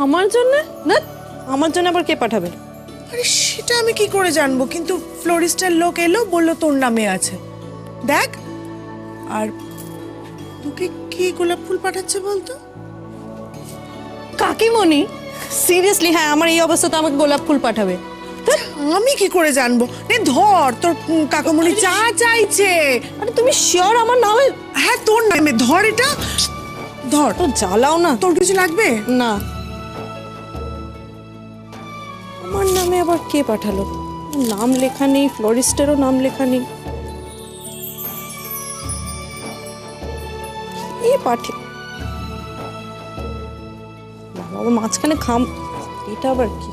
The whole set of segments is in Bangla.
আমার জন্য? না, আমার জন্য আবার কে পাঠাবে? আরে সেটা আমি কি করে জানবো, কিন্তু ফ্লোরিস্টের লোক এলো, বললো তোর নামে আছে। দেখ, আর তোকে কি গোলাপ ফুল পাঠাচ্ছে বলতো? কাকিমণি, সিরিয়াসলি? হ্যাঁ, আমার এই অবস্থাতে আমাকে গোলাপ ফুল পাঠাবে? আমি কি করে জানবো? নে ধর, তোর কাকামণি চা চাইছে। আরে তুমি শিওর আমার নামে? হ্যাঁ তোর নামে, ধর এটা ধর। তো জ্বালাও না। তোর কিছু লাগবে না, আমার নামে আবার কে পাঠালো? নাম লেখা নেই, ফ্লোরিস্টেরও নাম লেখা নেই। এ পাঠে বাবা, মাঝখানে খাম, এটা আবার কি?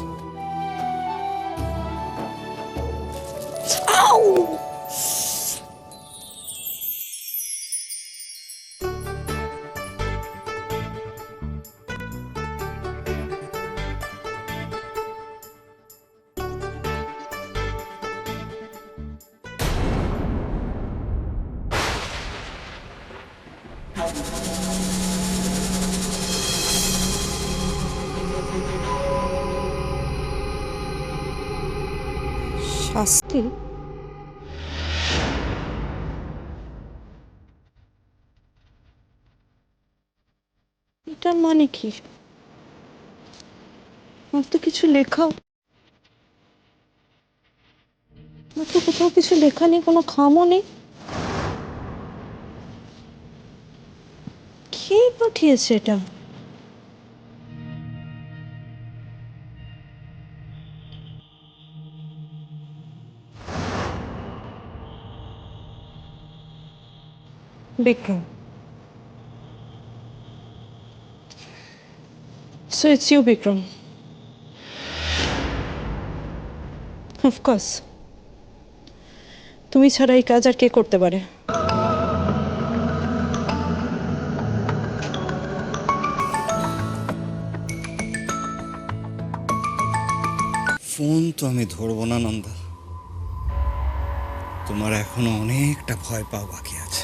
আউ! শাস্তি? এটার মানে কি? আমার তো কিছু লেখাও, আমার তো কোথাও কিছু লেখা নেই, কোনো খামও নেই। কে পাঠিয়েছে এটা? Vikram. So it's you, Bikram. Of course. তুমি ছাড়া এই কাজ আর কে করতে পারে? ফোন তো আমি ধরবো না নন্দা, তোমার এখনো অনেকটা ভয় পাওয়া বাকি আছে।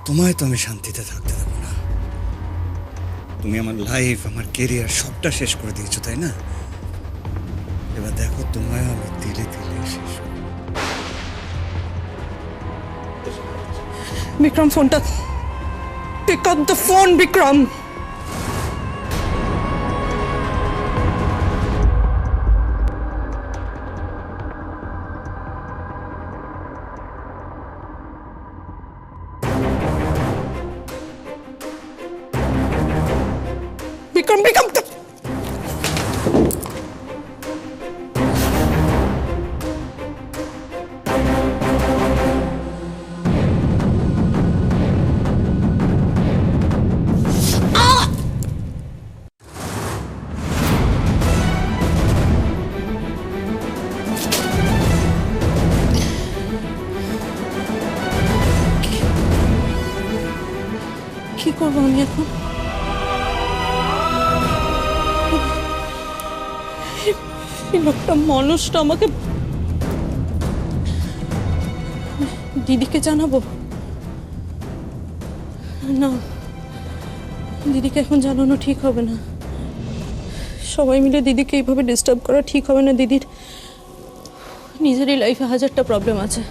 তোমায় তো আমি শান্তিতে থাকতে দেবো না। তুমি আমার লাইফ, আমার কেরিয়ার সবটা শেষ করে দিয়েছো, তাই না? এবার দেখো, তোমায় আমি তিলে তিলে শেষ করব। বিক্রম, ফোনটা pick up the phone, Vikram. Vikram, Vikram, কি করবো আমি এখন? এই লোকটা, মানুষটা আমাকে, দিদিকে জানাবো? না, দিদিকে এখন জানানো ঠিক হবে না। সবাই মিলে দিদিকে এইভাবে ডিস্টার্ব করা ঠিক হবে না। দিদির নিজেরই লাইফে হাজারটা প্রবলেম আছে।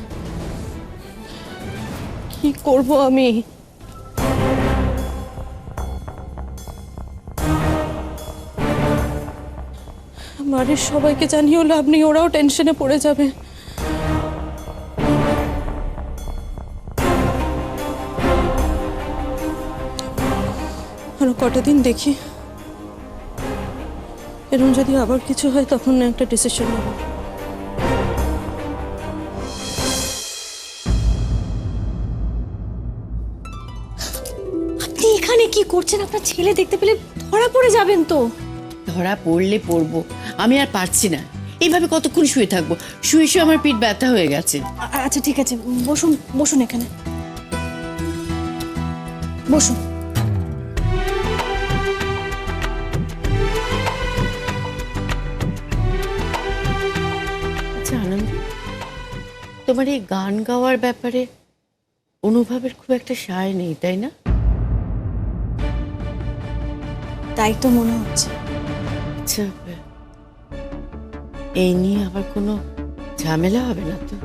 কি করব আমি? বাড়ির সবাইকে জানিয়েও লাভ নেই, ওরাও টেনশনে পড়ে যাবে। আরো কটা দিন দেখি, এরকম যদি আবার কিছু হয় তখন না একটা ডিসিশন নেব। আপনি এখানে কি করছেন? আপনার ছেলে দেখতে পেলে ধরা পড়ে যাবেন তো। ধরা পড়লে পড়বো, আমি আর পারছি না। এইভাবে কতক্ষণ শুয়ে থাকবো? শুয়ে শুয়ে আমার পিঠ ব্যথা হয়ে গেছে। আচ্ছা ঠিক আছে, বসুন বসুন এখানে বসুন। আচ্ছা আনন্দ, তোমার এই গান গাওয়ার ব্যাপারে অনুভবের খুব একটা সায় নেই, তাই না? তাই তো মনে হচ্ছে। আচ্ছা, এই নিয়ে আবার কোনো ঝামেলা হবে না তো?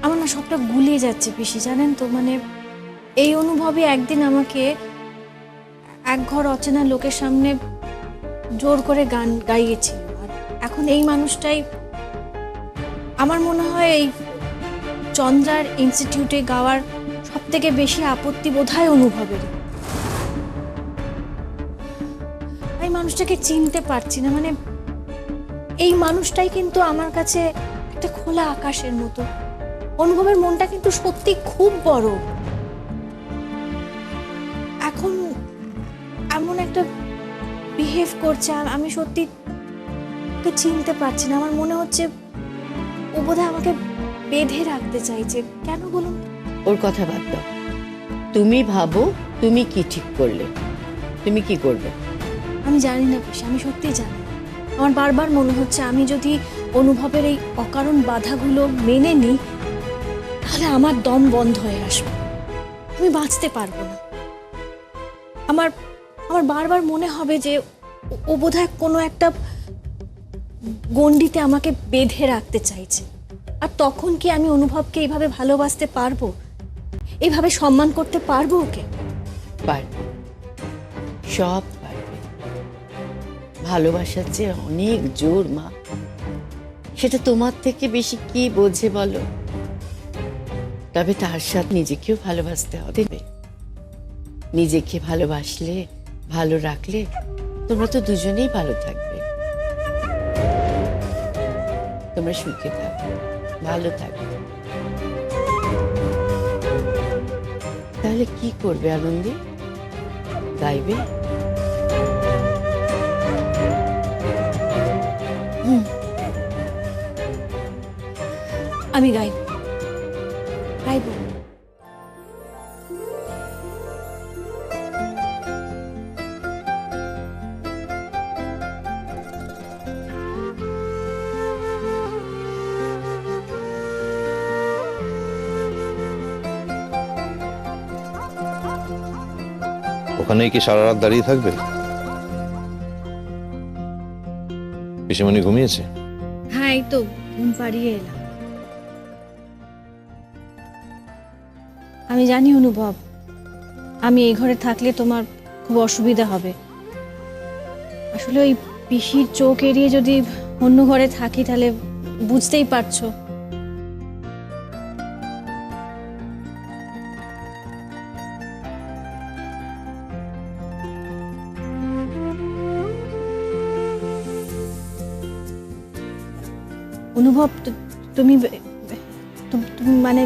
আমার না সবটা গুলিয়ে যাচ্ছে পিসি, জানেন তো, মানে এই অনুভবে একদিন আমাকে এক ঘর অচেনা লোকের সামনে জোর করে গান গাইয়েছিল, আর এখন এই মানুষটাই আমার মনে হয় এই চন্দ্রার ইনস্টিটিউটে গাওয়ার সব থেকে বেশি আপত্তি বোধহয় অনুভবের। এই মানুষটাকে চিনতে পারছি না, মানে এই মানুষটাই কিন্তু আমার কাছে একটা খোলা আকাশের মতো। অনুভবের মনটা কিন্তু সত্যি খুব বড়। এখন এমন একটা বিহেভ করছে, আমি সত্যি ওকে চিনতে পারছি না। আমার মনে হচ্ছে ও বোধহয় আমাকে বেঁধে রাখতে চাইছে। কেন বলুন? ওর কথা বাদ দাও, তুমি ভাবো তুমি কি ঠিক করলে, তুমি কি করবে? আমি জানি না পিসি, আমি সত্যিই জানি না। আমার বারবার মনে হচ্ছে আমি যদি অনুভবের এই অকারণ বাধাগুলো মেনে নিই তাহলে আমার দম বন্ধ হয়ে আসবে, আমি বাঁচতে পারবো না। আমার আমার বারবার মনে হবে যে ও বোধহয় কোনো একটা গণ্ডিতে আমাকে বেঁধে রাখতে চাইছে। আর তখন কি আমি অনুভবকে এইভাবে ভালোবাসতে পারবো, এইভাবে সম্মান করতে পারবো ওকে? পারবে, সব পারবে। ভালোবাসার যে অনেক জোর মা, সেটা তোমার থেকে বেশি কি বোঝে বলো? তবে তার সাথে নিজেকেও ভালোবাসতে হবে। নিজেকে ভালোবাসলে, ভালো রাখলে তোমরা তো দুজনেই ভালো থাকবে। তোমরা সুখে থাকবে, ভালো থাকবে। তাহলে কি করবে আনন্দী? গাইবে? আমি গাইব, গাইব। ওখানেই কি সারা রাত দাঁড়িয়ে থাকবে? পিসিমণি ঘুমিয়েছে? হ্যাঁ, এই তো ঘুম পাড়িয়ে এলাম। আমি জানি অনুভব, আমি এই ঘরে থাকলে তোমার খুব অসুবিধা হবে। আসলে ওই পিসির চোখ এড়িয়ে যদি অন্য ঘরে থাকি তাহলে বুঝতেই পারছো। অনুভব, তুমি মানে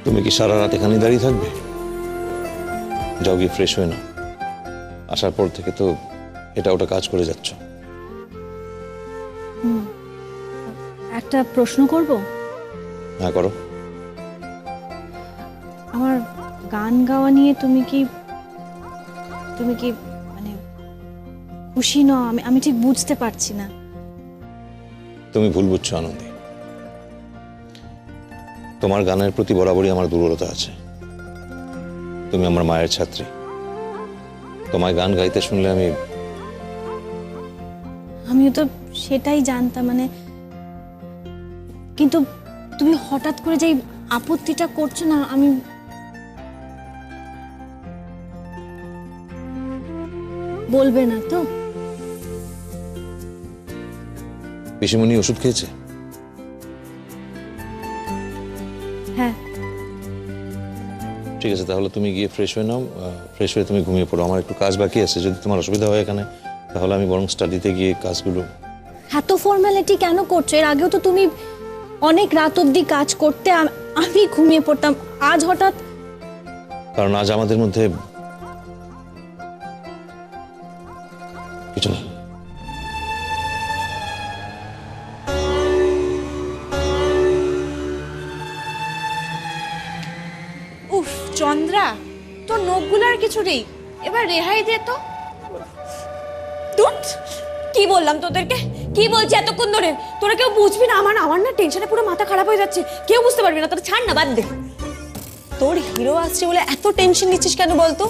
তুমি কি সারা রাত এখানেই দাঁড়িয়ে থাকবে? যাও গিয়ে ফ্রেশ হয়ে নাও। আসার পর থেকে তো এটা ওটা কাজ করে যাচ্ছ। একটা প্রশ্ন করব? হ্যাঁ, করো। আমার গান গাওয়া নিয়ে তুমি কি মানে খুশি নও? আমি ঠিক বুঝতে পারছি না। তুমি ভুল বুঝছো আনন্দী। তোমার গানের প্রতি বরাবরই আমার দুর্বলতা আছে। তুমি আমার মায়ের ছাত্রী। তোমায় গান গাইতে শুনলে আমিও তো সেটাই জানতাম, মানে কিন্তু তুমি হঠাৎ করে যে আপত্তিটা করছো না, আমি বলবে না তো? পিসিমণি ওষুধ খেয়েছে? হ্যাঁ। ঠিক আছে, তাহলে তুমি গিয়ে ফ্রেশ হয়ে নাও। ফ্রেশ হয়ে তুমি ঘুমিয়ে পড়ো। আমার একটু কাজ বাকি আছে, যদি তোমার অসুবিধা হয় এখানে, তাহলে আমি বরং স্টাডিতে গিয়ে কাজগুলো। এত ফর্মালিটি কেন করছো? এর আগেও তো তুমি অনেক রাত অবধি কাজ করতে, আমি ঘুমিয়ে পড়তাম। আজ হঠাৎ? কারণ আজ আমাদের মধ্যে কিছু না। চন্দ্রা, তোর নখগুলো আর কিছু নেই, এবার রেহাই দে তো। দুট কি বললাম তোদেরকে, কি বলছি এতক্ষণ ধরে? তোরা কেউ বুঝবি না? আমার আমার না টেনশনে পুরো মাথা খারাপ হয়ে যাচ্ছে, কেউ বুঝতে পারবি না। তোরা ছাড় না, বাদ দে। তোর হিরো আসছে বলে এত টেনশন নিচ্ছিস কেন বলতো?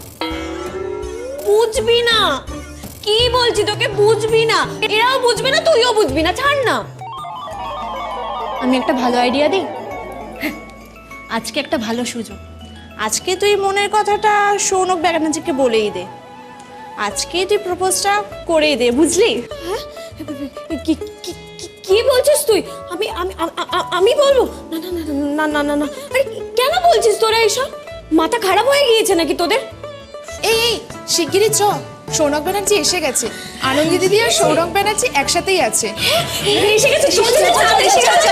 বুঝবি না কি বলছি তোকে, বুঝবি না, এরাও বুঝবে না, তুইও বুঝবি না, ছাড় না। আমি একটা ভালো আইডিয়া দিই। আজকে একটা ভালো সুযোগ, আজকে তুই মনের কথাটা সৌনক ব্যানার্জিকে বলেই দে, আজকে তুই প্রপোজটা করেই দে, বুঝলি? হ্যাঁ? কি কি- কি- কি বলছিস তুই? আমি আমি আ- আমি বলবো? না না না না না না না, আরে কেন বলছিস তোরা এসব? মাথা খারাপ হয়ে গিয়েছে নাকি তোদের? এই এই শিগগিরই চ, সৌনক ব্যানার্জি এসে গেছে। আনন্দি দিদি আর সৌনক ব্যানার্জি একসাথেই আছে। এসে গেছে, চল, চল, চল, এসে গেছে।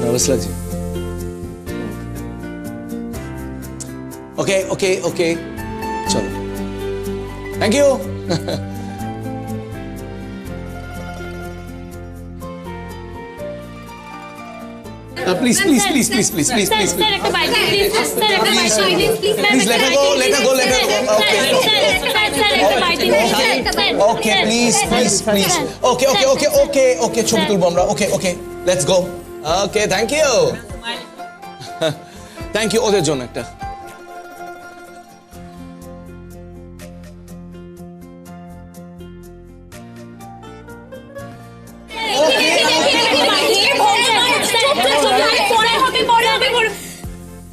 नार्वस लग जी। ओके ओके ओके चलो, thank you. Please please please please please please please sir একটা বাইট দিন প্লিজ, স্যার একটা বাইট দিন please, please let her go, let her go, let her go. Okay, sir একটা বাইট দিন, okay, please, please, please. Okay, okay, okay, okay, okay. ছবি তুলবো আমরা। Okay, okay, let's go. Okay, thank you. Thank you ওদের জন্য একটা।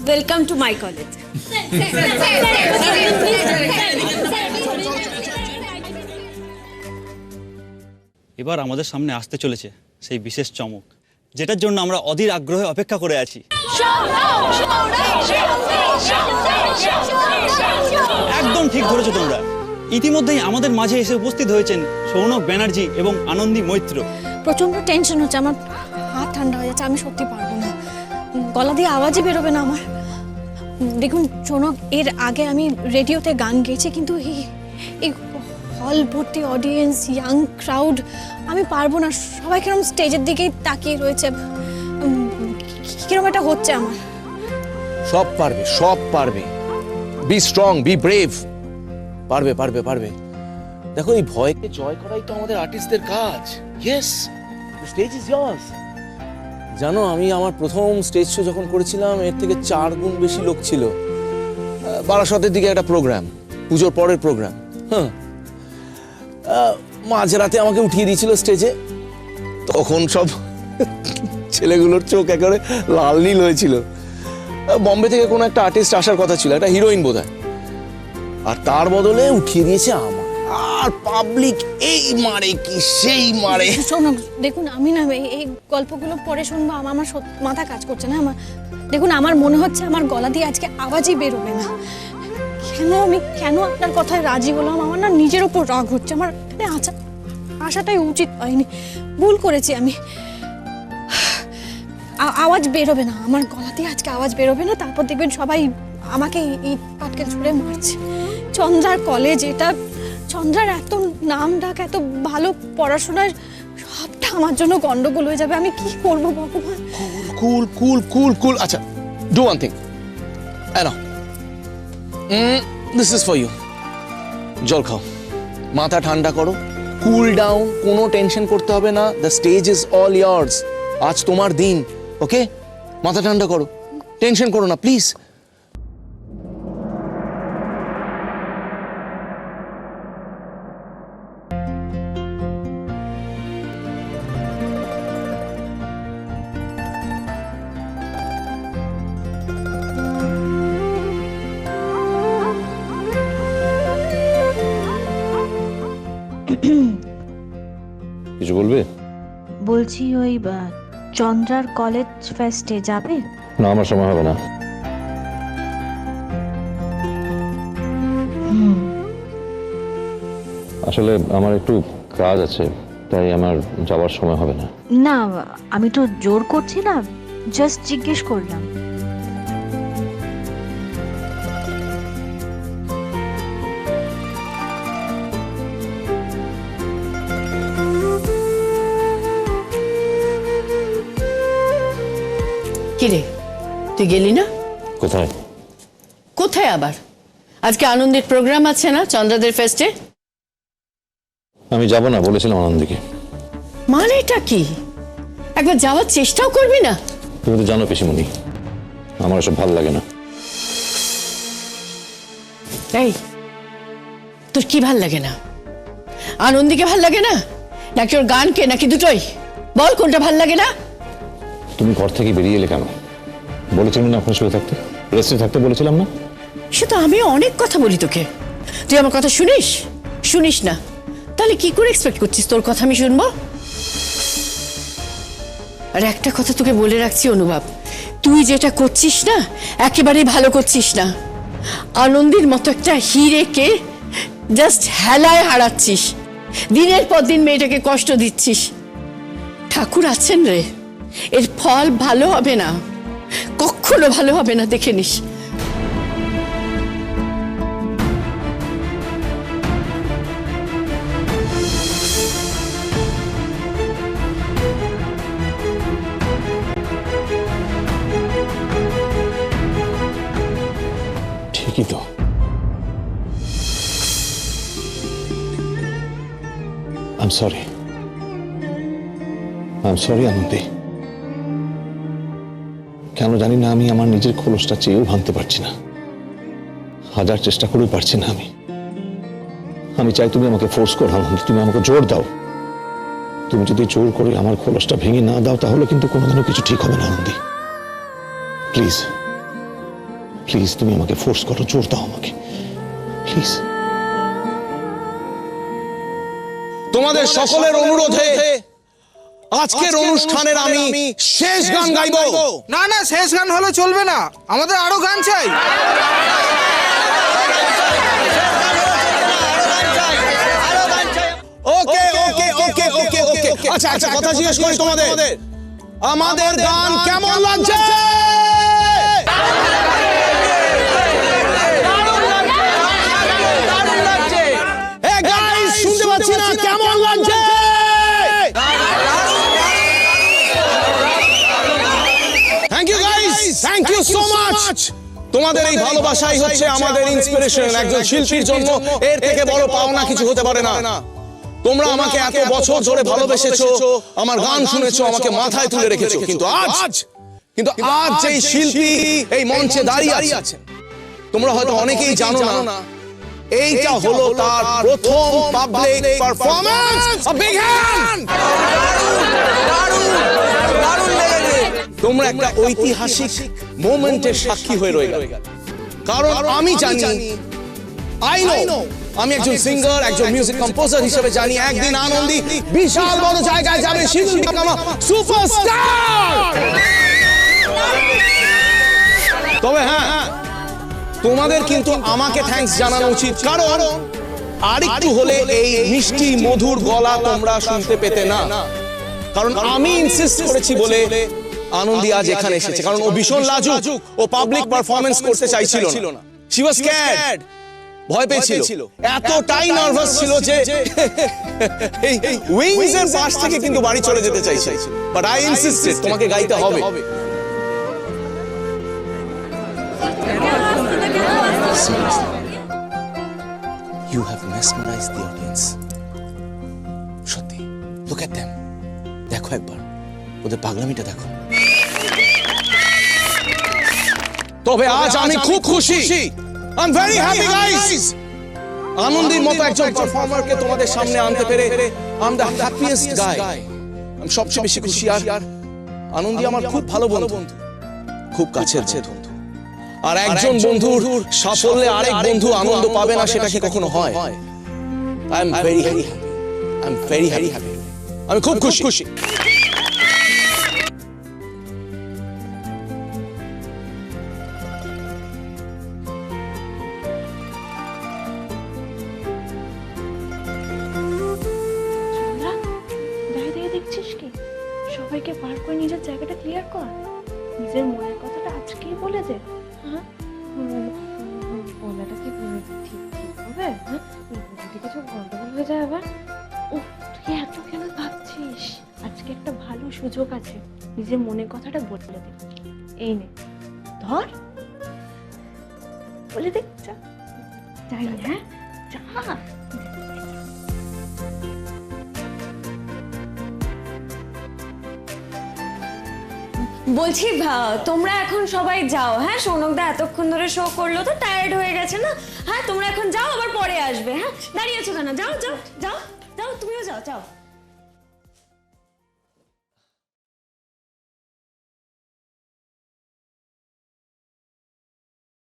Welcome to my college. এবার আমাদের সামনে আসতে চলেছে সেই বিশেষ চমক, যেটার জন্য আমরা অধীর আগ্রহে অপেক্ষা করে আছি। একদম ঠিক ধরেছো তোমরা। ইতিমধ্যেই আমাদের মাঝে এসে উপস্থিত হয়েছেন সৌনক ব্যানার্জি এবং আনন্দী মৈত্র। প্রচণ্ড টেনশন হচ্ছে, আমার হাত ঠান্ডা হয়ে যাচ্ছে, আমি সত্যি পারবো না, গলা দিয়ে আওয়াজই বেরোবে না আমার। দেখুন সৌনক, এর আগে আমি রেডিওতে গান গেয়েছি, কিন্তু এই হল ভর্তি অডিয়েন্স, ইয়াং ক্রাউড, আমি পারবো না। সবাই কিরম স্টেজের দিকেই তাকিয়ে রয়েছে, কিরম একটা হচ্ছে আমার। সব পারবে, সব পারবে। Be strong, B brave. পারবে পারবে পারবে। দেখো, এই ভয়কে জয় করাই তো আমাদের আর্টিস্টদের কাজ। Yes, the stage is years. জানো, আমি আমার প্রথম স্টেজ শো যখন করেছিলাম, এর থেকে 4 গুণ বেশি লোক ছিল। বারাসতের দিকে একটা প্রোগ্রাম, পুজোর পরের প্রোগ্রাম। হ্যাঁ, মাঝরাতে আমাকে উঠিয়ে দিয়েছিল স্টেজে। তখন সব ছেলেগুলোর চোখ একেবারে লাল নীল হয়েছিল। বম্বে থেকে কোনো একটা আর্টিস্ট আসার কথা ছিল, একটা হিরোইন বোধহয়, আর তার বদলে উঠিয়ে দিয়েছে আমার। আর পাবলিক এই মারে কি সেই মারে। সৌনক দেখুন, আমি না এই গল্পগুলো পরে শুনবো, আমার মাথা কাজ করছে না আমার। দেখুন, আমার মনে হচ্ছে আমার গলা দিয়ে আজকে আওয়াজই বেরোবে না। কেন আপনার কথায় রাজি হলাম? আমার না নিজের ওপর রাগ হচ্ছে। আমার আসাটাই উচিত হয়নি, ভুল করেছি আমি। আওয়াজ বেরোবে না, আমার গলা দিয়ে আজকে আওয়াজ বেরোবে না। তারপর দেখবেন সবাই আমাকে ইট পাটকেল ছুঁড়ে মারছে। চন্দ্রার কলেজ এটা, চন্দ্রার এত নাম ডাক, এত ভালো পড়াশোনার, সবটা আমার জন্য গন্ডগোল হয়ে যাবে। আমি কি করবো ভগবান? কুল কুল কুল কুল। আচ্ছা, do one thing. This is for you. জল খাও, মাথা ঠান্ডা করো, কুল ডাউন। কোনো টেনশন করতে হবে না। The stage is all years. আজ তোমার দিন। ওকে, মাথা ঠান্ডা করো, টেনশন করো না প্লিজ। কিছু বলবে? বলছি ওই চন্দ্রার কলেজ ফেস্টে যাবে? না, আমার সময় হবে না। আসলে আমার একটু কাজ আছে, তাই আমার যাওয়ার সময় হবে না। না, আমি তো জোর করছি না, জাস্ট জিজ্ঞেস করলাম। কিরে, তুই গেলি না? কোথায়? কোথায় আবার? আজকে আনন্দের প্রোগ্রাম আছে না চন্দ্রাদের ফেস্টে? আমি যাব না বলেছিলাম আনন্দীকে। মানেটা কি? একবার যাওয়ার চেষ্টাও করবি না? তুমি তো জানো পিসিমণি, আমার সব ভালো লাগে না। এই, তোর কি ভাল লাগে না? আনন্দীকে ভাল লাগে না, নাকি ওর গানকে, নাকি দুটোই? বল কোনটা ভাল লাগে না? তুমি ঘর থেকে বেরিয়ে এলে কেন? বলেছিলাম না আপনার শুয়ে থাকতে, রেস্টে থাকতে বলেছিলাম না? সে তো আমি অনেক কথা বলি তোকে, তুই আমার কথা শুনিস? শুনিস না, তাহলে কি করে এক্সপেক্ট করছিস তোর কথা আমি শুনবো? আর একটা কথা তোকে বলে রাখছি অনুভব, তুই যেটা করছিস না একেবারেই ভালো করছিস না। আনন্দের মতো একটা হিরেকে জাস্ট হেলায় হারাচ্ছিস, দিনের পর দিন মেয়েটাকে কষ্ট দিচ্ছিস। ঠাকুর আছেন রে, এর ফল ভালো হবে না, কখনো ভালো হবে না, দেখে নিস। ঠিকই তো। I'm sorry. I'm sorry Anandi. কেন জানি না আমি আমার নিজের খোলসটা চেয়েও ভাঙতে পারছি না, হাজার চেষ্টা করেও পারছি না। আমি চাই তুমি আমাকে ফোর্স করো আনন্দী, তুমি আমাকে জোর দাও। তুমি যদি জোর করে আমার খোলসটা ভেঙে না দাও তাহলে কিন্তু কোনোদিনও কিছু ঠিক হবে না আনন্দী। প্লিজ প্লিজ তুমি আমাকে ফোর্স করো, জোর দাও আমাকে প্লিজ। তোমাদের সকলের অনুরোধে আজকের অনুষ্ঠানের আমি শেষ গান গাইবো। না না, শেষ গান হলে চলবে না, আমাদের আরো গান চাই। ওকে ওকে ওকে ওকে ওকে আচ্ছা আচ্ছা, কথা জিজ্ঞেস করি তোমাদের, আমাদের গান কেমন লাগছে? শুনতে পাচ্ছি না, কেমন লাগছে? Thank you guys, thank you so much. তোমাদের এই ভালোবাসাই হচ্ছে আমাদের ইন্সপিরেশন। একজন শিল্পীর জন্য এর থেকে বড় পাওনা কিছু হতে পারে না। তোমরা আমাকে এত বছর ধরে ভালোবেসেছো, আমার গান শুনেছো, আমাকে মাথায় তুলে রেখেছো, কিন্তু আজ যেই শিল্পী এই মঞ্চে দাঁড়িয়ে আছেন, তোমরা হয়তো অনেকেই জানো না, এইটা হলো তার প্রথম public performance. A big hand! তোমরা একটা ঐতিহাসিক মোমেন্টের সাক্ষী হয়ে রয়ে গেলে, কারণ আমি জানি, আই নো, আমি একজন সিঙ্গার, একজন মিউজিক কম্পোজার হিসেবে জানি একদিন আনন্দী বিশাল বড় জায়গায় যাবে, শিল্পী সুপারস্টার। তবে হ্যাঁ, তোমাদের কিন্তু আমাকে থ্যাঙ্কস জানানো উচিত, কারণ আরেকটু হলে এই মিষ্টি মধুর গলা তোমরা শুনতে পেতে না। কারণ আমি ইনসিস্ট করেছি বলে আনন্দী আজ এখানে এসেছে, কারণ ও ভীষণ লাজুক, ও পাবলিক পারফরম্যান্স করতে চাইছিল না। শি ওয়াজ স্ক্যার্ড, ভয় পেয়েছিল, এতটাই নার্ভাস ছিল যে এই উইংস এর পাশ থেকে কিন্তু বাড়ি চলে যেতে চাইছে। বাট আই ইনসিস্টেড, তোমাকে গাইতে হবে। You have mesmerized the audience. সত্যি, look at them. দেখো একবার ওদের পাগলামিটা দেখো। তবে আজ আমি খুব খুশি, I'm very happy guys. আনন্দীর মতো একজন পারফর্মারকে তোমাদের সামনে আনতে পেরে I'm the happiest guy. আমি সবচেয়ে বেশি খুশি। আর আনন্দী আমার খুব ভালো বন্ধু, খুব কাছের বন্ধু। আর একজন বন্ধুর সাফল্যে আরেক বন্ধু আনন্দ পাবে না, সেটা কি কখনো হয়? I am very happy. I am very happy আমি খুব খুশি দাঁড়িয়ে দেখছিস কি? সবাইকে বার করে নিজের জায়গাটা ক্লিয়ার কর, নিজের মনের কথাটা আজকেই বলে দে। হ্যাঁ, বলাটা কি ঠিক হবে? হ্যাঁ, যদি কিছু গন্ডগোল হয়ে যায় আবার। ও, তুই এত কেন ভাবছিস? আজকে একটা ভালো সুযোগ আছে, নিজের মনের কথাটা বলে দে। এই নে, ধর, বলে দে। যাই, হ্যাঁ, যা। বলছি তোমরা এখন সবাই যাও, হ্যাঁ? সৌনকদা এতক্ষণ ধরে শো করলো তো টায়ার্ড হয়ে গেছে না? হ্যাঁ, তোমরা এখন যাও, আবার পরে আসবে। হ্যাঁ, দাঁড়িয়ে আছো কেন? যাও যাও যাও যাও, তুমিও যাও যাও।